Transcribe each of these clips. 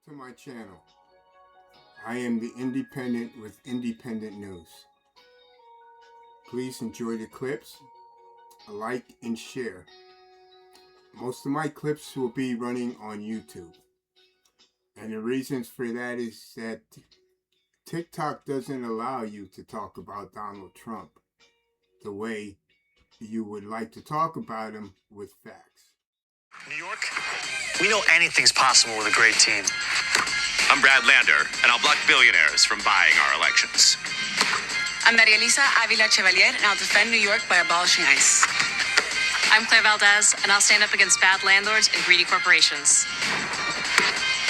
to my channel. I am the Independent with Independent News. Please enjoy the clips, like and share. Most of my clips will be running on YouTube. And the reasons for that is that TikTok doesn't allow you to talk about Donald Trump the way you would like to talk about him with facts. New York, we know anything's possible with a great team. I'm Brad Lander, and I'll block billionaires from buying our elections. I'm Maria Elisa Avila Chevalier, and I'll defend New York by abolishing ICE. I'm Claire Valdez, and I'll stand up against bad landlords and greedy corporations.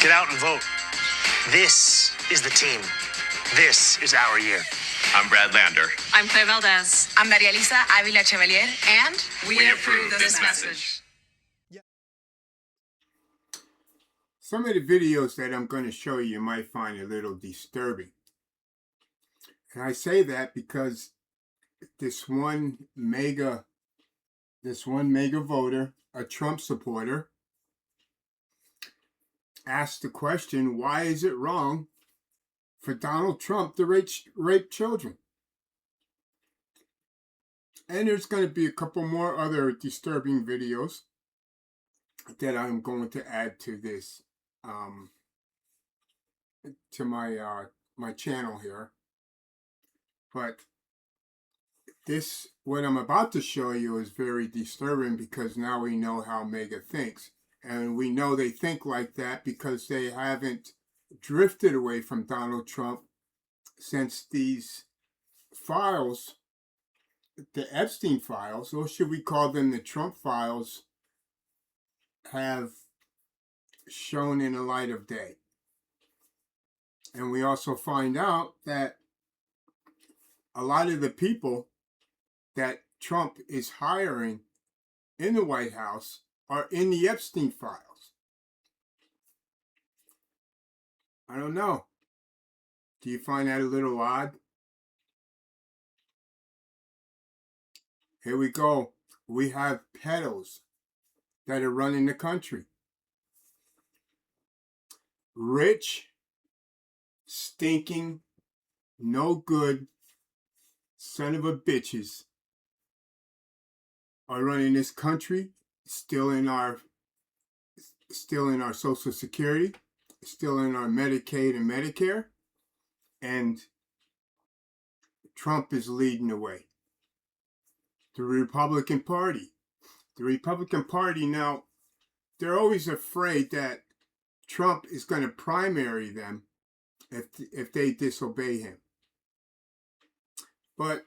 Get out and vote. This is the team. This is our year. I'm Brad Lander. I'm Claire Valdez. I'm Maria Elisa Avila Chevalier, and We approve this message. Some of the videos that I'm going to show you might find a little disturbing. And I say that because this one mega voter, a Trump supporter, asked the question, why is it wrong for Donald Trump to rape children? And there's going to be a couple more other disturbing videos that I'm going to add to this, to my channel here. But what I'm about to show you is very disturbing because now we know how MAGA thinks. And we know they think like that because they haven't drifted away from Donald Trump since these files, the Epstein files, or should we call them the Trump files, have shown in the light of day. And we also find out that a lot of the people that Trump is hiring in the White House are in the Epstein files. I don't know. Do you find that a little odd? Here we go. We have pedos that are running the country. Rich, stinking, no good son of a bitches are running this country, still in our Social Security, still in our Medicaid and Medicare, and Trump is leading the way. The Republican Party. The Republican Party now, they're always afraid that Trump is going to primary them if they disobey him. But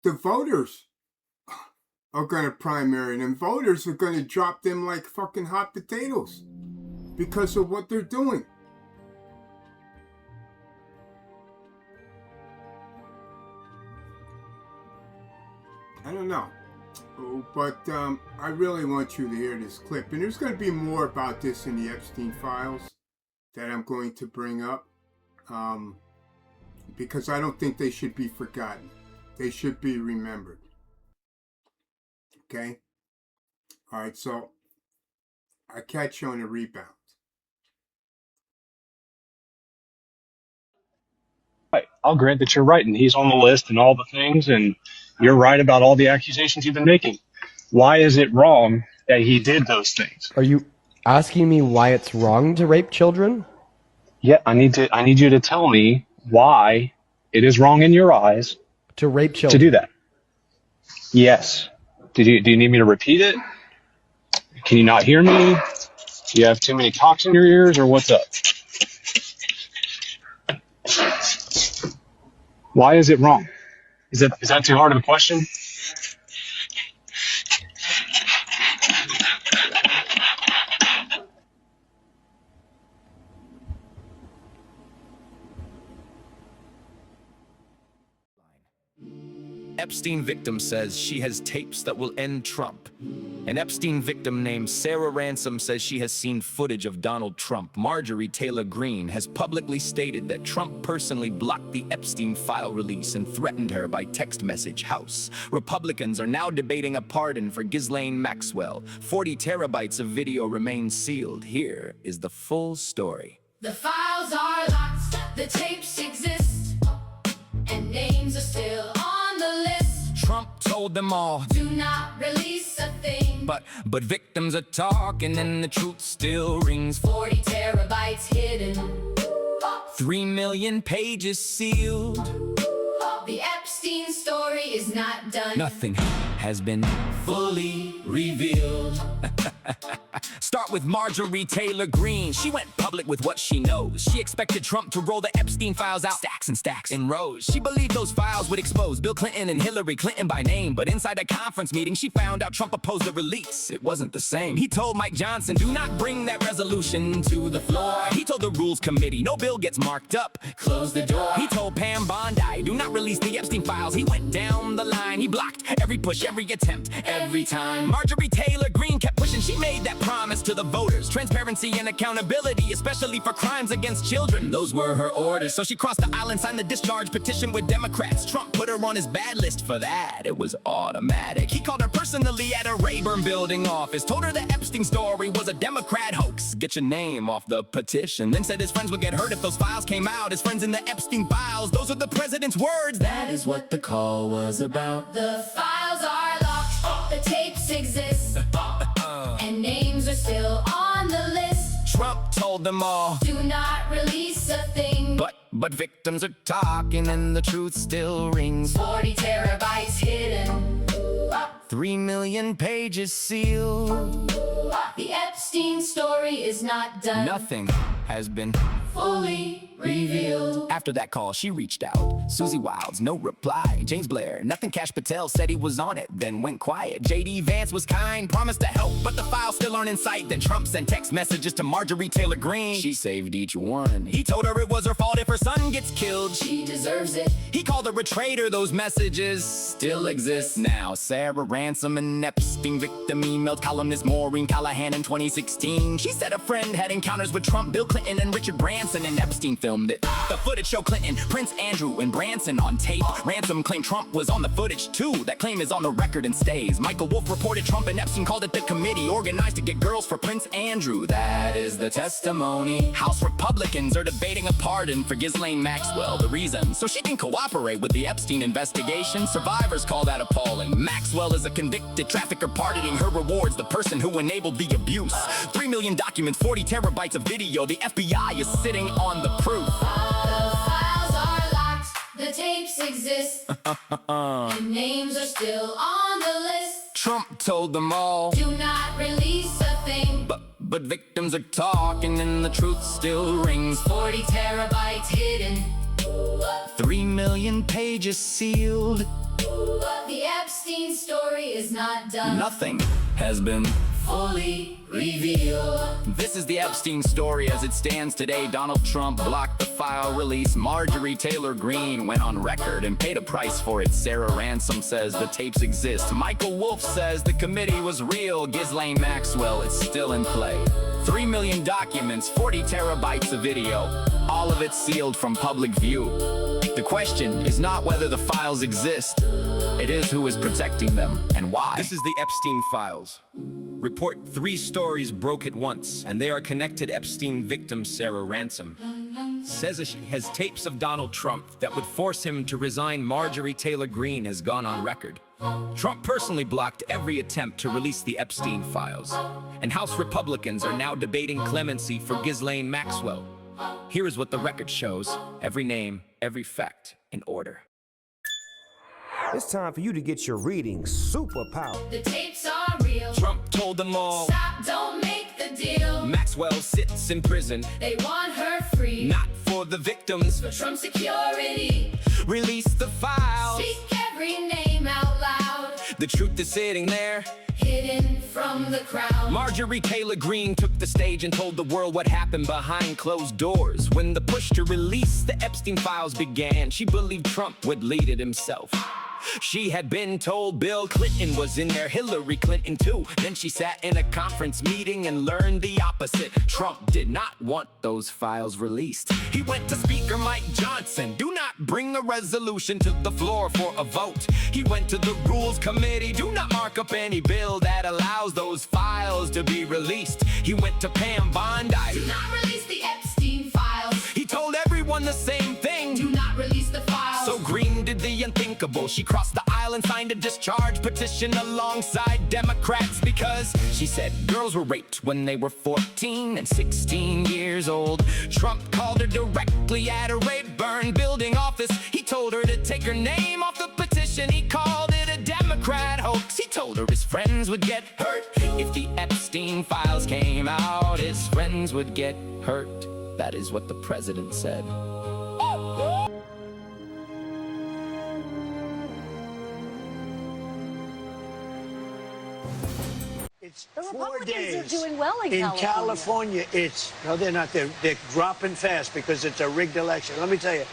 the voters are going to primary them. Voters are going to drop them like fucking hot potatoes because of what they're doing. I don't know. But I really want you to hear this clip. And there's going to be more about this in the Epstein files that I'm going to bring up. Because I don't think they should be forgotten. They should be remembered. Okay? All right, so I catch you on the rebound. Right. I'll grant that you're right, and he's on the list and all the things, and you're right about all the accusations you've been making. Why is it wrong that he did those things? Are you asking me why it's wrong to rape children? Yeah, I need you to tell me why it is wrong in your eyes To rape to children. do that. Yes. Do you need me to repeat it? Can you not hear me? Do you have too many cocks in your ears, or what's up? Why is it wrong? Is that too hard of a question? Epstein victim says she has tapes that will end Trump. An Epstein victim named Sarah Ransom says she has seen footage of Donald Trump. Marjorie Taylor Greene has publicly stated that Trump personally blocked the Epstein file release and threatened her by text message. House Republicans are now debating a pardon for Ghislaine Maxwell. 40 terabytes of video remain sealed. Here is the full story. The files are locked, the tapes exist, and names are still on the list. Trump told them all, do not release a thing. But victims are talking and the truth still rings. 40 terabytes hidden, 3 million pages sealed. The Epstein story is not done. Nothing has been fully revealed. Start with Marjorie Taylor Greene. She went public with what she knows. She expected Trump to roll the Epstein files out stacks and stacks in rows. She believed those files would expose Bill Clinton and Hillary Clinton by name. But inside a conference meeting, she found out Trump opposed the release. It wasn't the same. He told Mike Johnson, do not bring that resolution to the floor. He told the Rules Committee, no bill gets marked up, close the door. He told Pam Bondi, do not release the Epstein files. He went down the line. He blocked every push, every attempt, every time. Marjorie Taylor Greene kept pushing. She made that promise to the voters. Transparency and accountability, especially for crimes against children. Those were her orders. So she crossed the aisle and signed the discharge petition with Democrats. Trump put her on his bad list for that. It was automatic. He called her personally at a Rayburn building office. Told her the Epstein story was a Democrat hoax. Get your name off the petition. Then said his friends would get hurt if those files came out. His friends in the Epstein files. Those are the president's words. That is what the call was about. The files are locked, the tapes exist, and names are still on the list. Trump told them all, do not release a thing. But victims are talking and the truth still rings. 40 terabytes hidden, 3 million pages sealed. The Epstein story is not done. Nothing has been fully revealed. After that call, she reached out. Susie Wilds, no reply. James Blair, nothing. Cash Patel said he was on it, then went quiet. J.D. Vance was kind, promised to help, but the files still aren't in sight. Then Trump sent text messages to Marjorie Taylor Greene. She saved each one. He told her it was her fault if her son gets killed. She deserves it. He called her a traitor. Those messages still exist now. Sarah Ransom, an Epstein victim, emailed columnist Maureen Callahan in 2016. She said a friend had encounters with Trump, Bill Clinton, and Richard Branson, and Epstein filmed it. The footage showed Clinton, Prince Andrew, and Branson on tape. Ransom claimed Trump was on the footage too. That claim is on the record and stays. Michael Wolff reported Trump and Epstein called it the committee organized to get girls for Prince Andrew. That is the testimony. House Republicans are debating a pardon for Ghislaine Maxwell. The reason, so she can cooperate with the Epstein investigation. Survivors call that appalling. Maxwell is a convicted trafficker pardoning her rewards, the person who enabled the abuse. 3 million documents, 40 terabytes of video. The FBI is sitting on the proof. The files are locked, the tapes exist, and names are still on the list. Trump told them all, do not release a thing. But victims are talking and the truth still rings. 40 terabytes hidden, 3 million pages sealed. The Epstein story is not done. Nothing has been fully revealed. This is the Epstein story as it stands today. Donald Trump blocked the file release. Marjorie Taylor Greene went on record and paid a price for it. Sarah Ransom says the tapes exist. Michael Wolff says the committee was real. Ghislaine Maxwell is still in play. 3 million documents, 40 terabytes of video, all of it sealed from public view. The question is not whether the files exist, it is who is protecting them and why. This is the Epstein files. Report 3 stories broke at once, and they are connected. Epstein victim Sarah Ransom says she has tapes of Donald Trump that would force him to resign. Marjorie Taylor Greene has gone on record. Trump personally blocked every attempt to release the Epstein files, and House Republicans are now debating clemency for Ghislaine Maxwell. Here is what the record shows: every name, every fact, in order. It's time for you to get your reading superpower. The tapes are real. Trump told them all, stop, don't make the deal. Maxwell sits in prison. They want her free. Not for the victims, for Trump security. Release the files. Speak every name out loud. The truth is sitting there, hidden from the crowd. Marjorie Taylor Greene took the stage and told the world what happened behind closed doors. When the push to release the Epstein files began, she believed Trump would lead it himself. She had been told Bill Clinton was in there, Hillary Clinton too. Then she sat in a conference meeting and learned the opposite. Trump did not want those files released. He went to Speaker Mike Johnson. Do not bring a resolution to the floor for a vote. He went to the Rules Committee. Do not mark up any bill that allows those files to be released. He went to Pam Bondi. Do not release the Epstein files. He told everyone the same thing. Do not release the files. So Green did the unthinkable. She crossed the aisle and signed a discharge petition alongside Democrats because she said girls were raped when they were 14 and 16 years old. Trump called her directly at a Rayburn building office. He told her to take her name off the petition. He called it a Democrat hoax. He told her his friends would get hurt if the Epstein files came out. His friends would get hurt. That is what the president said. It's The 4 Republicans days. are doing well in California. It's no, they're not. They're dropping fast because it's a rigged election. Let me tell you,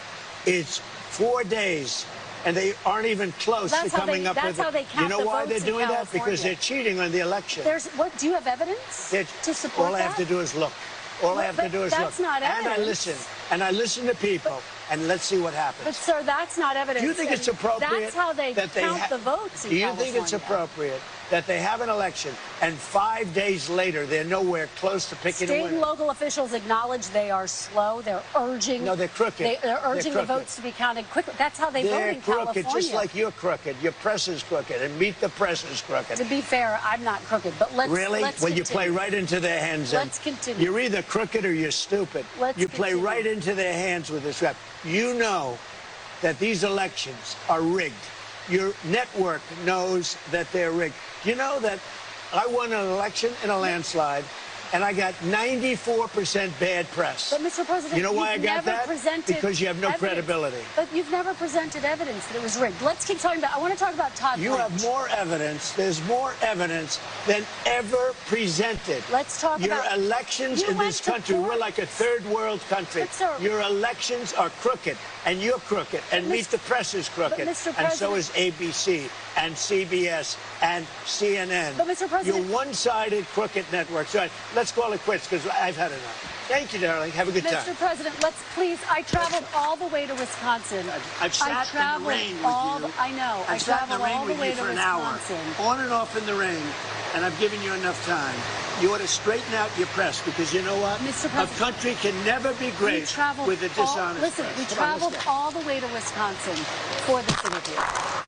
it's 4 days, and they aren't even close to coming up with it. You know why they're doing that? Because they're cheating on the election. What? Do you have evidence to support all I have to do is look. All I have to do is look. That's not evidence. And I listen. And I listen to people. And let's see what happens. But, sir, that's not evidence. Do you think it's appropriate? That's how they count the votes in California. Do you think it's appropriate that they have an election and 5 days later they're nowhere close to picking a winner? State and local officials acknowledge they are slow. They're urging. No, they're crooked. They're urging the votes to be counted quickly. That's how they vote in California. They're crooked, just like you're crooked. Your press is crooked, and Meet the Press is crooked. To be fair, I'm not crooked, but let's Really? Let's Well, continue. you play right into their hands. Let's continue. You're either crooked or you're stupid. You play continue. right into their hands with this rap. You know that these elections are rigged. Your network knows that they're rigged. You know that I won an election in a landslide, and I got 94% bad press. But, Mr. President, you know why I got that? Because you have no credibility. But you've never presented evidence that it was rigged. Let's keep talking about. I want to talk about Todd. You have more evidence. There's more evidence than ever presented. Let's talk about your elections in this country. We're like a third world country. But, sir, your elections are crooked, and you're crooked, and Meet the Press is crooked, and so is ABC and CBS and CNN. But, Mr. President, you're one-sided crooked networks. All right, let's call it quits because I've had enough. Thank you, darling. Have a good time. Mr. President, let's please. I traveled all the way to Wisconsin. I've sat in the rain with you. I know. I've sat in the rain with you for an hour, Wisconsin. on and off in the rain, and I've given you enough time. You ought to straighten out your press because you know what? Mr. President, a country can never be great with a dishonest Listen, press. we traveled all the way to Wisconsin for this interview.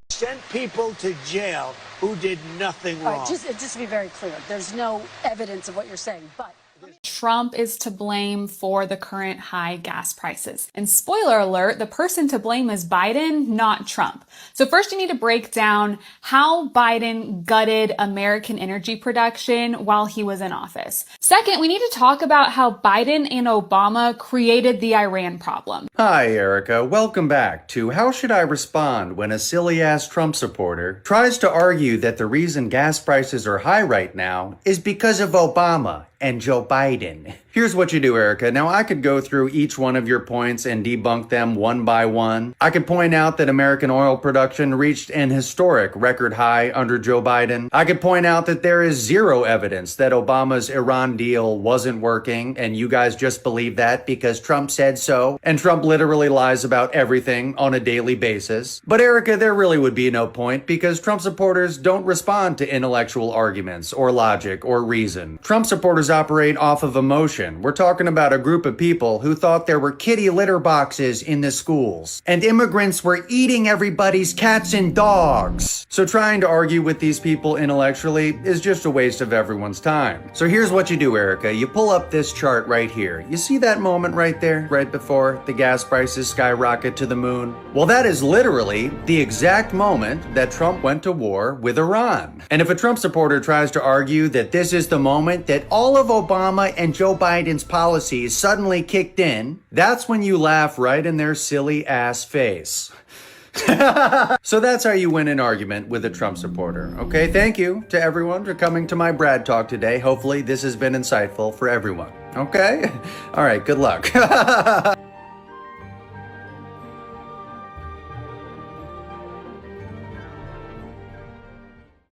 Sent people to jail who did nothing wrong. All right, just to be very clear, there's no evidence of what you're saying, but Trump is to blame for the current high gas prices. And spoiler alert, the person to blame is Biden, not Trump. So first you need to break down how Biden gutted American energy production while he was in office. Second, we need to talk about how Biden and Obama created the Iran problem. Hi, Erica. Welcome back to How Should I Respond When a Silly-Ass Trump Supporter Tries to Argue That the Reason Gas Prices Are High Right Now is Because of Obama and Joe Biden. Here's what you do, Erica. Now, I could go through each one of your points and debunk them one by one. I could point out that American oil production reached an historic record high under Joe Biden. I could point out that there is zero evidence that Obama's Iran deal wasn't working, and you guys just believe that because Trump said so, and Trump literally lies about everything on a daily basis. But Erica, there really would be no point because Trump supporters don't respond to intellectual arguments or logic or reason. Trump supporters operate off of emotion. We're talking about a group of people who thought there were kitty litter boxes in the schools, and immigrants were eating everybody's cats and dogs. So trying to argue with these people intellectually is just a waste of everyone's time. So here's what you do, Erica. You pull up this chart right here. You see that moment right there, right before the gas prices skyrocket to the moon? Well, that is literally the exact moment that Trump went to war with Iran. And if a Trump supporter tries to argue that this is the moment that all of Obama and Joe Biden's policies suddenly kicked in, that's when you laugh right in their silly ass face. So that's how you win an argument with a Trump supporter. Okay, thank you to everyone for coming to my Brad Talk today. Hopefully this has been insightful for everyone. Okay? All right, good luck.